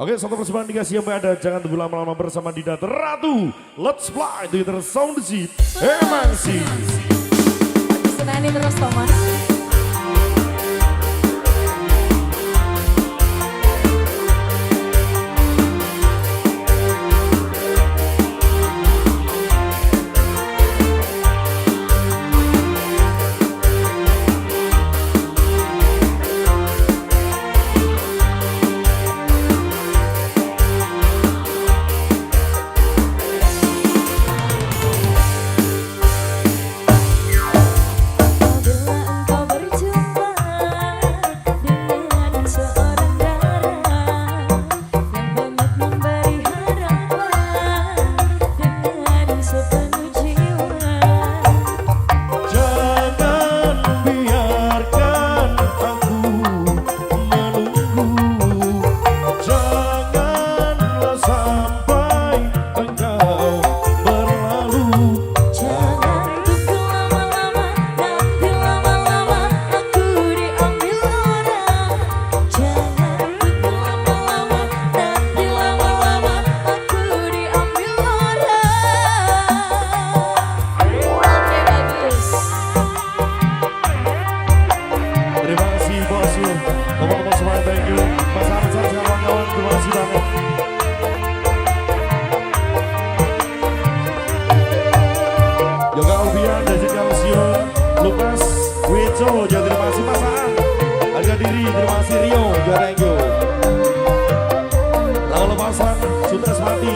Oke, satu persembahan dikasih yang ada. Jangan tunggu lama-lama bersama Dida Ratu. Let's fly to the sound sheet. Emang sih. Senani terus Thomas. Juga terima kasih pasangan harga diri, terima kasih Rio, juga thank you. Lalu lepasan Sutres Mati.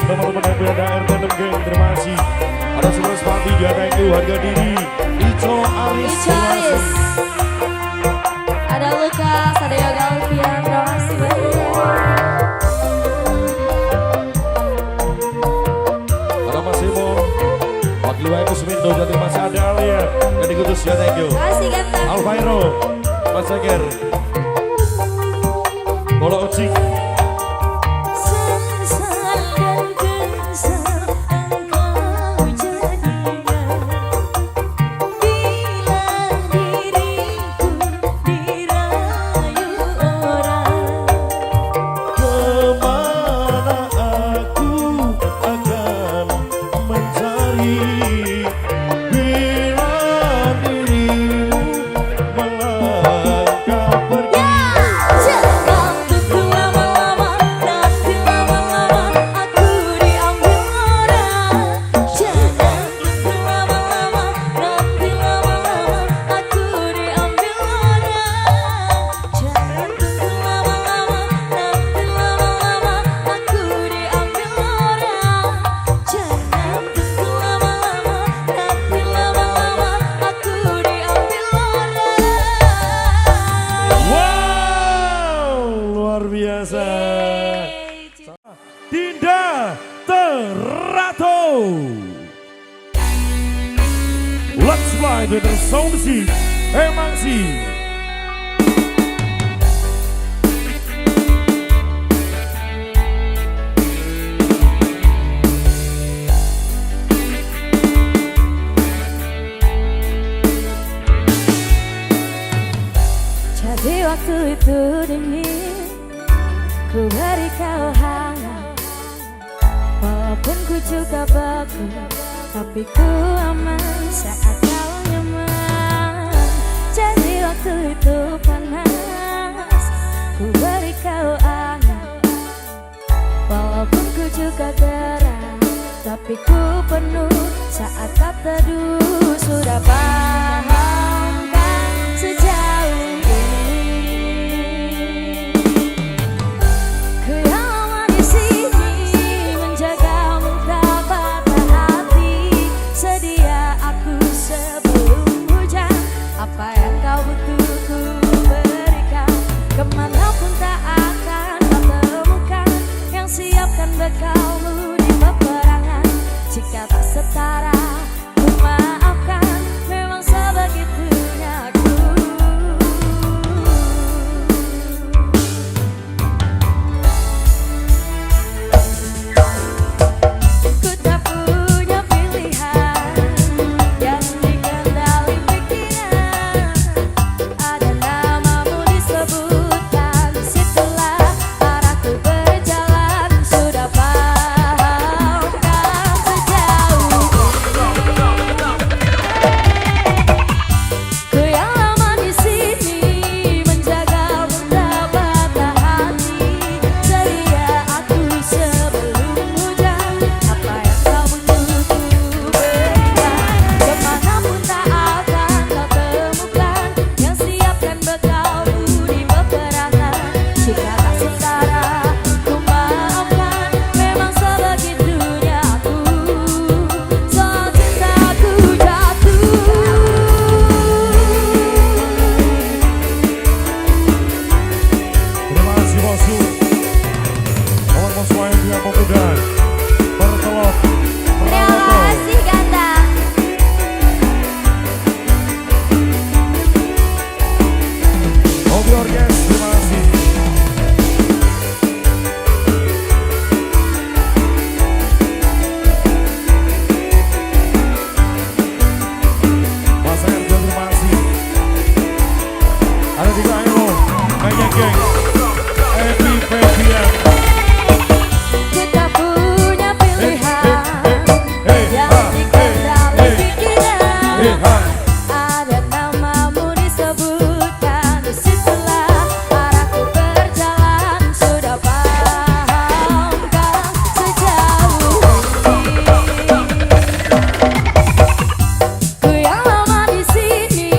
Teman-teman yang berada RT Geng, terima kasih. Ada Sutres Mati, juga thank you, harga diri Ico Aris, terima kasih. Ada Lukas, ada Yoga Alfian, terima kasih banyak. Ada Mas Imo, wakil Wai Kusminto, juga terima kasih. Ada Alia, Gadi Kudus, juga thank you. Terima kasih ganteng. Alvairo, Mas Ager, Bolo Ucik. Bila dirimu melangkah biasa. Yeay. Dinda Terato. Let's fly with the sound sheet. Emang sih. Jadi waktu itu dingin, ku beri kau hangat. Walaupun ku juga beku, tapi ku aman saat kau nyaman. Jadi waktu itu panas, ku beri kau hangat. Walaupun ku juga gerah, tapi ku penuh saat kau teduh. Sudah paham kan sejauh ini, ku yang lama di sini menjagamu tak patah hati. Sedia aku sebelum hujan, apa yang kau butuh ku berikan. Kemanapun tak akan kau temukan yang siapkan bekalmu di peperangan. Jika tak setara ku maafkan, memang sebegitunya aku. Ku tak punya pilihan yang dikendali pikiran. Ada namamu disebutkan, disitulah arahku berjalan. Sudah paham kan sejauh ini, ku yang lama di sini menjagamu tak patah hati. Sedia aku sebelum hujan, apa yang kau butuh ku berikan. Kemanapun tak akan kau temukan yang siapkan bekalmu di peperangan. Jika tak setara ku maafkan, memang sebegitunya aku. Soal cintaku jatuh. Terima kasih bosku. Kawan semua yang punya pemuda bertelok. Terima kasih ganteng. Hobi Orkes, terima kasih. Mas Air juga terima kasih. Ada juga Aero, banyak geng. Epi Febian. Ku tak punya pilihan Hey, yang ha, dikendali hey, pikiran. hey, ha. Ada namamu disebutkan, disitulah arahku berjalan. Sudah paham kan sejauh ini, ku yang lama di sini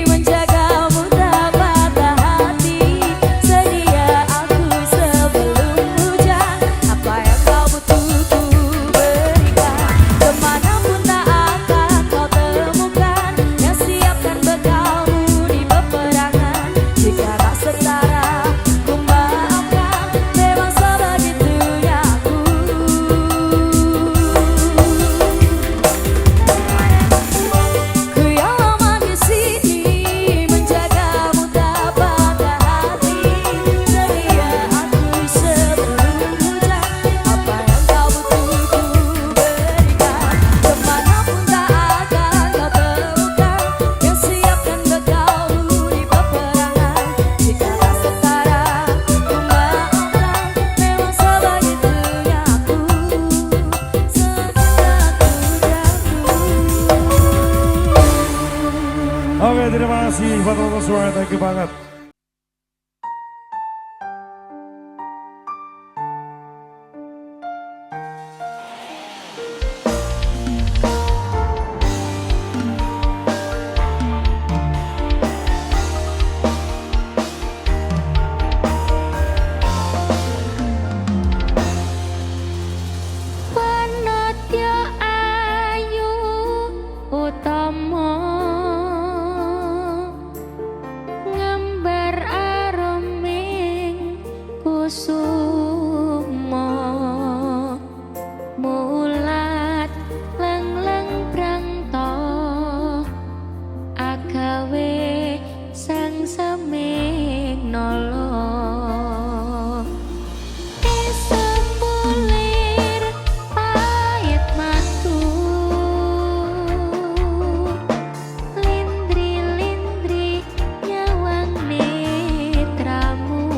menjagamu tak patah hati. Sedia aku sebelum hujan, apa yang kau butuh ku berikan. Kemanapun tak akan kau temukan yang siapkan bekalmu di peperangan. Jika tak setara ku maafkan, memang sebegitunya aku. Ku yang lama di sini menjagamu tak patah hati. Sedia aku sebelum hujan, apa yang kau butuh ku berikan. Kemanapun tak akan kau temukan yang siapkan bekalmu di peperangan. Jika tak setara ku maafkan, memang sebegitunya aku. Secintaku jatuh. Oke, terima kasih buat teman-teman semua. Thank you banget. Panatya ayu utama ngembang kusumo mulat leng-leng prangto agawe sang seming nolo esemulir payet matu lindri-lindri nyawang netramu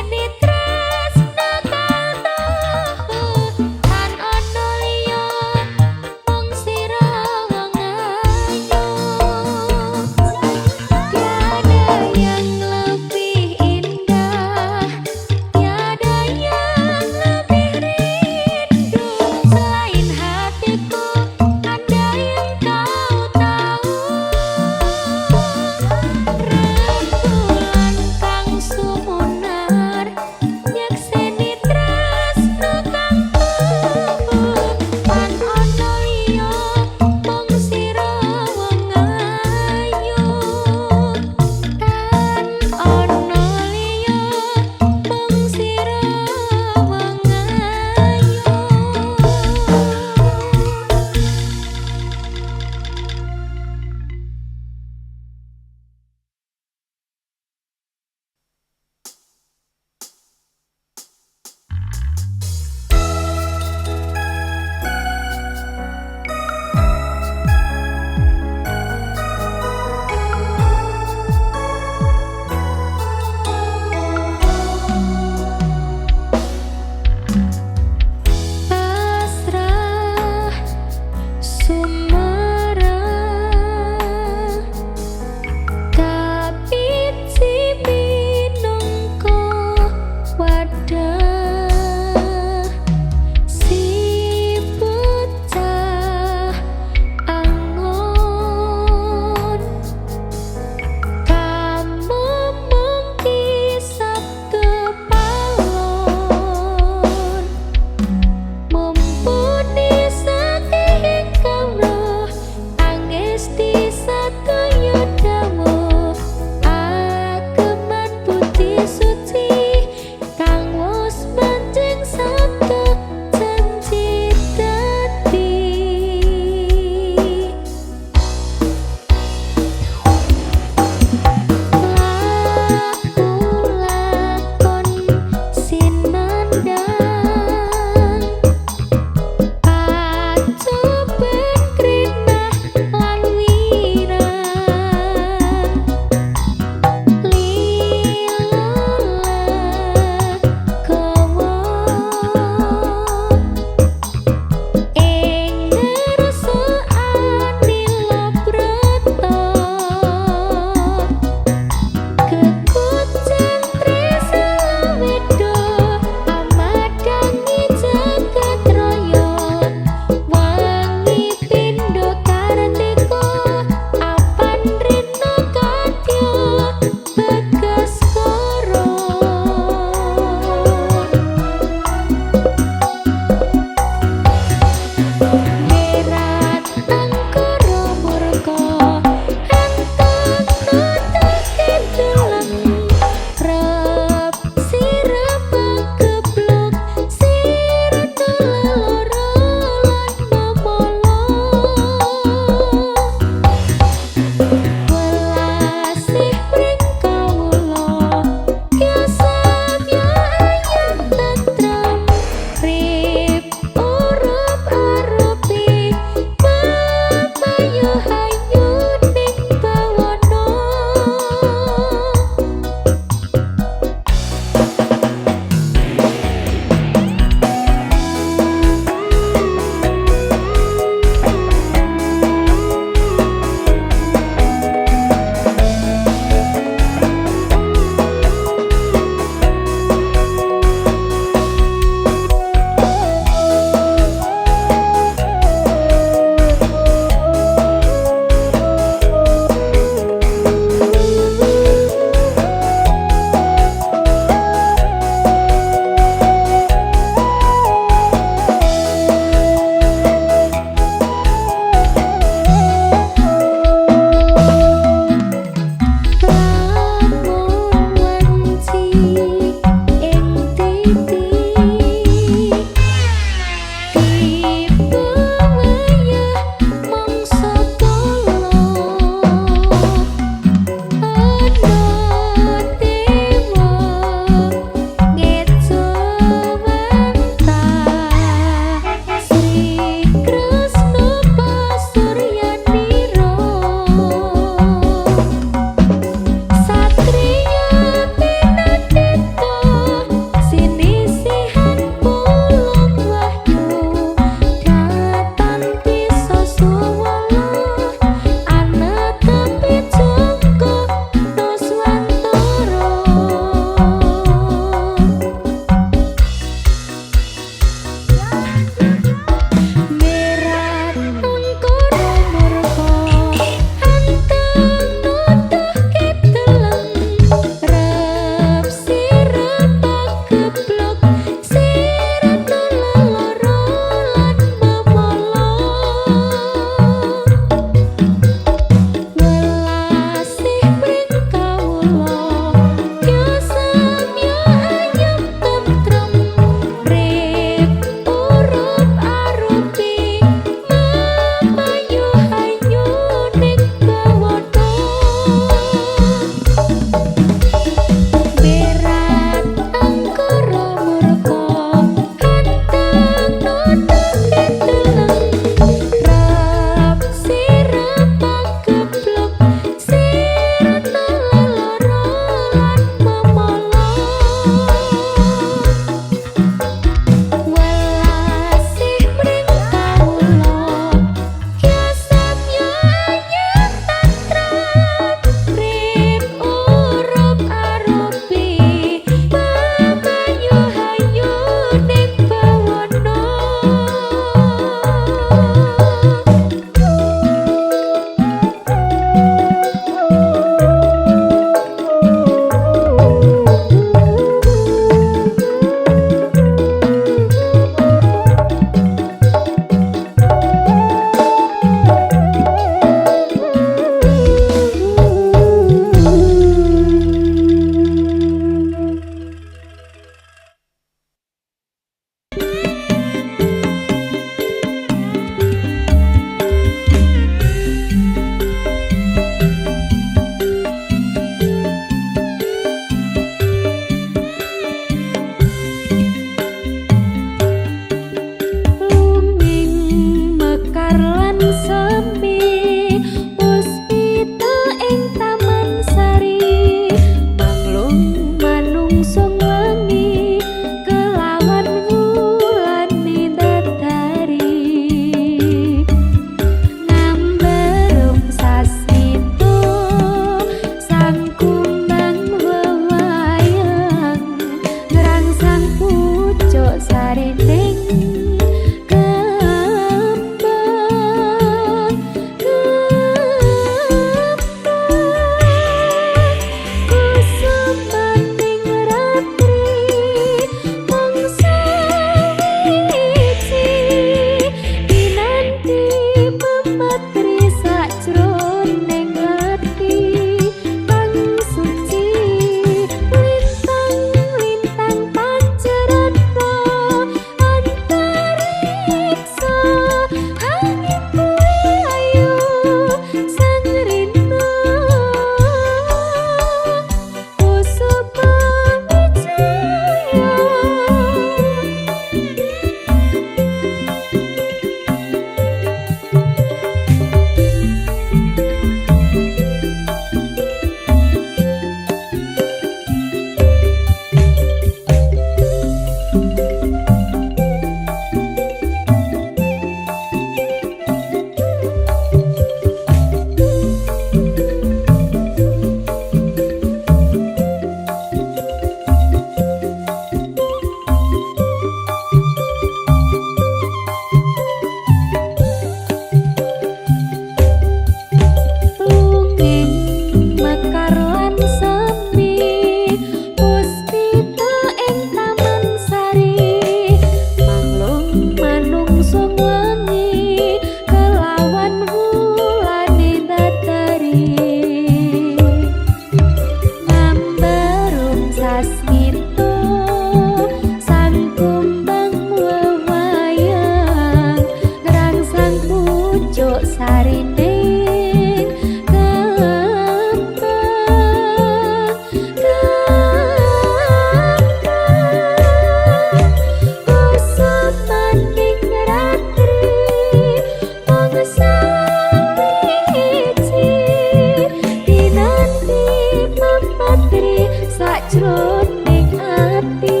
jroning ati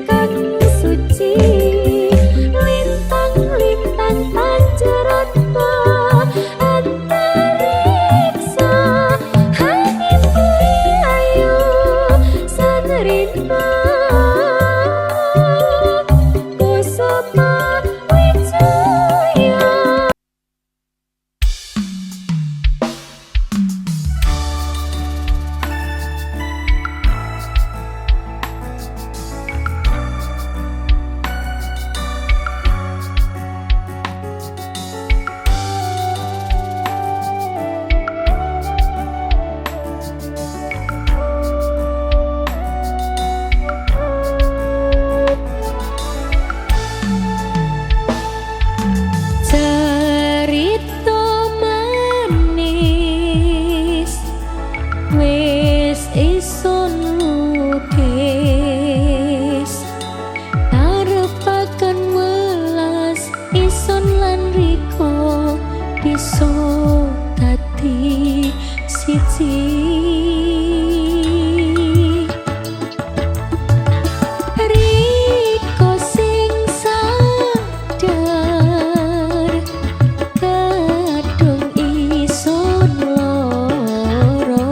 kang suci lintang-lintang pancerata antariksa hangin ayu sanerina kusuma wijaya. Cerita manis wis ison lukis arepaken welas ison lan riko bisa dadi siji. Riko sing sadar kadung ison loro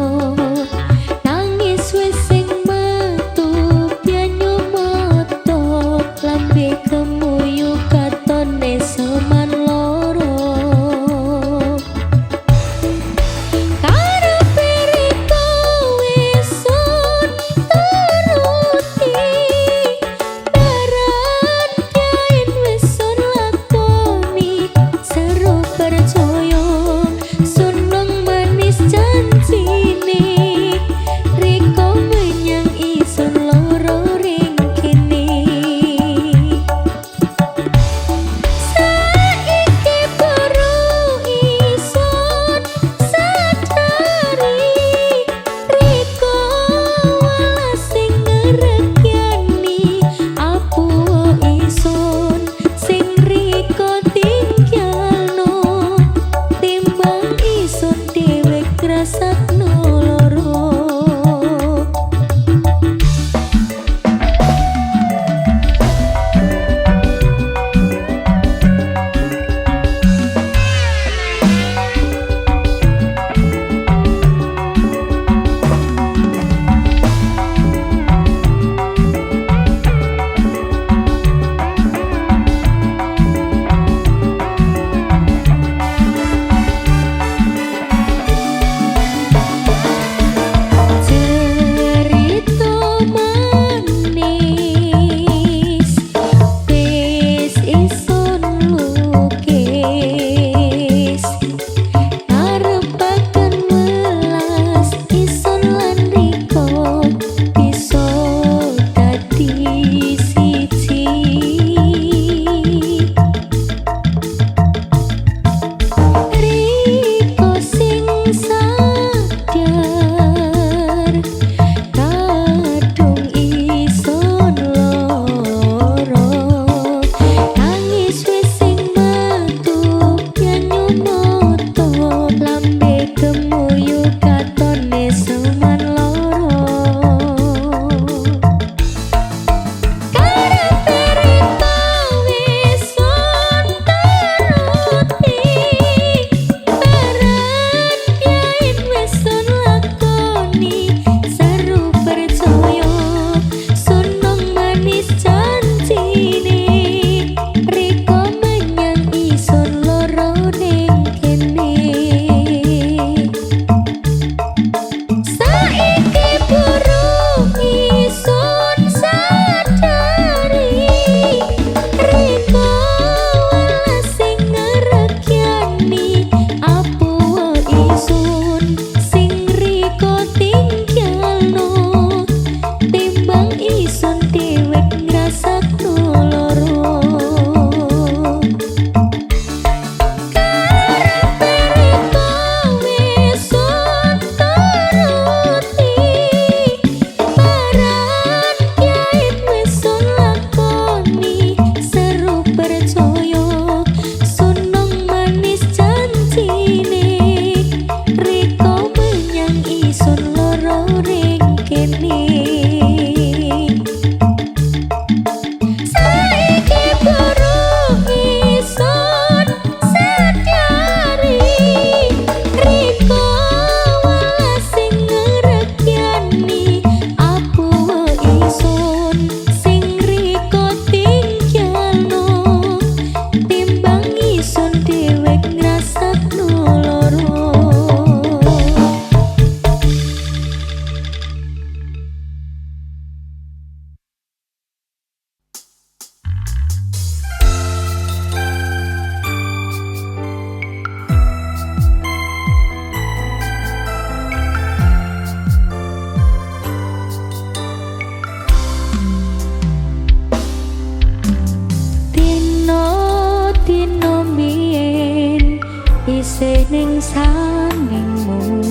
saningmu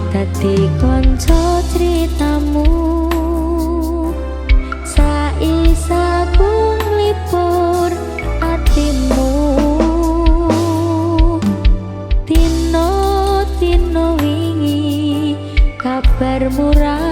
dadi kanca critamu saisaku nglipur atimu tino wingi kabar murah